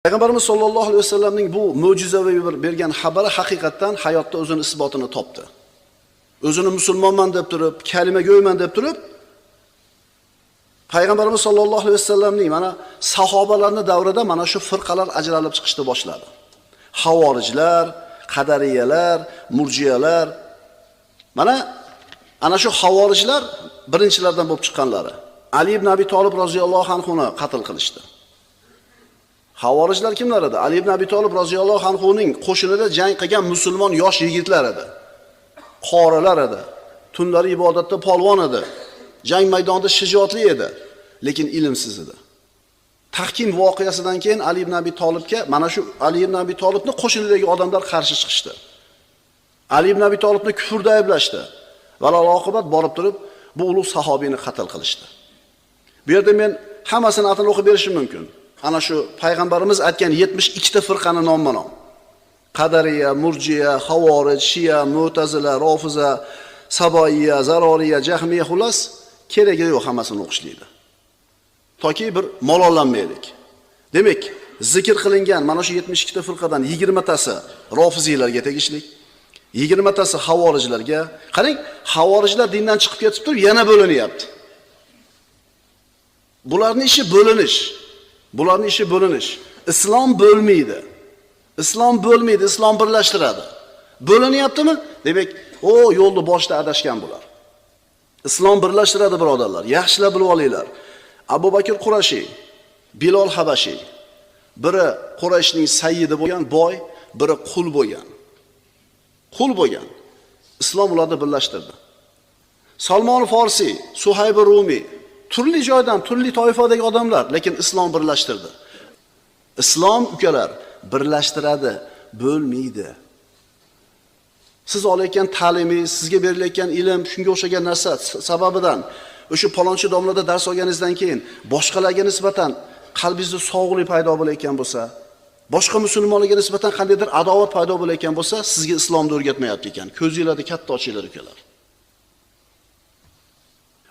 Payg'ambarimiz sollallohu alayhi vasallamning bu mo'jizaviy bergan xabari haqiqatdan hayotda o'zini isbotini topdi. O'zini musulmonman deb turib, kalima go'yman deb turib, Payg'ambarimiz sollallohu alayhi vasallamning mana sahobalarning davrida mana shu firqalar ajralib chiqishni boshladi. Havorijlar, qadariyalar, murjiyalar. Mana ana shu havorijlar birinchilardan bo'lib chiqqanlari. Ali ibn Abi Talib roziyallohu anhuni qatl qilishdi. Havorijlar kimlar edi? Ali ibn Abi Talib roziyallohu anhuning qo'shinida jang qilgan musulmon yosh yigitlar edi. Qorilar edi. Tunlari ibodatda polvon edi. Jang maydonida shijoatli edi, lekin ilmsiz edi. Tahkim voqeasidan keyin Ali ibn Abi Talibga mana shu Ali ibn Abi Talibning qo'shinidagi odamlar qarshi chiqishdi. Ali ibn Abi Talibni kufrda ayblashdi. Va oqibat borib turib bu ulug' sahobiyni qatl qilishdi. Bu yerda men hammasini atini o'qib berishim mumkin. Ana shu payg'ambarimiz aytgan 72 ta firqani nomma-nom. Qadariya, Murjiya, Havorij, Shia, Mu'tazila, Rofiza, Saboiya, Zaroriya, Jahmiya xulos keragi yo'q hammasini o'qishlaydi. Toki bir malollanmaylik. Demak, zikr qilingan mana shu 72 ta firqadan 20 tasi Rofiziylarga tegishli, 20 tasi Havorijlarga. Qarang, Havorijlar dindan chiqib ketib turib yana bo'liniryapti. Bularning ishi bo'linish. Bularning ishi bo'linish. Islom bo'lmaydi. Islom bo'lmaydi, islom birlashtiradi. Bo'linyaptimi? Demak, yo'lni boshida adashgan bular. Islom birlashtiradi birodarlar. Yaxshilab bilib olinglar. Abu Bakr Qurayshi, Bilol Habashi, biri Qurayshning sayyidi bo'lgan boy, biri qul bo'lgan. Qul bo'lgan. Islom ularni birlashtirdi. Salmon Farsi, Suhayb Rumi, turli joydan, turli toifadagi odamlar, lekin islom birlashtirdi. Islom ukalar birlashtiradi, bo'lmaydi. Siz olayotgan ta'limingiz, sizga berilayotgan ilm, shunga o'xshagan narsa sababidan, o'sha palonchi domlada dars olganingizdan keyin boshqalarga nisbatan qalbingizda sovuqlik paydo bo'layotgan bo'lsa, boshqa musulmonlarga nisbatan qandaydir adovat paydo bo'layotgan bo'lsa, sizga islomni o'rgatmayapti ekan. Ko'zingizlarni katta ochinglar ukalar.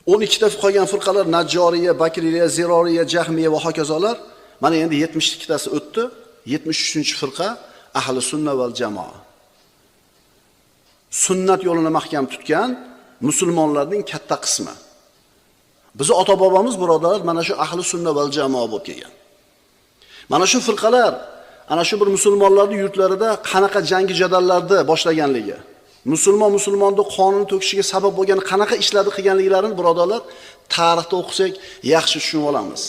12 ta qolgan firqalar Najjoriya, Bakriya, Ziroriya, Jahmiya va hokazolar. Mana endi 72 tasi o'tdi. 73-firqa ahli sunna val jamoa. Sunnat yo'lini mahkam tutgan musulmonlarning katta qismi. Bizi ota-bobomiz birodarlar mana shu ahli sunna val jamoa bo'lib kelgan. Mana shu firqalar ana shu bir musulmonlarning yurtlarida qanaqa jangi jadallarni boshlaganligi, musulmonni qonun to'kishiga sabab bo'lgan qanaqa ishlarni qilganliklarini birodarlar tarixda o'qisak yaxshi tushunib olamiz.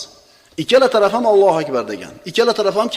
Ikkala taraf ham Allohu akbar degan. Ikkala taraf ham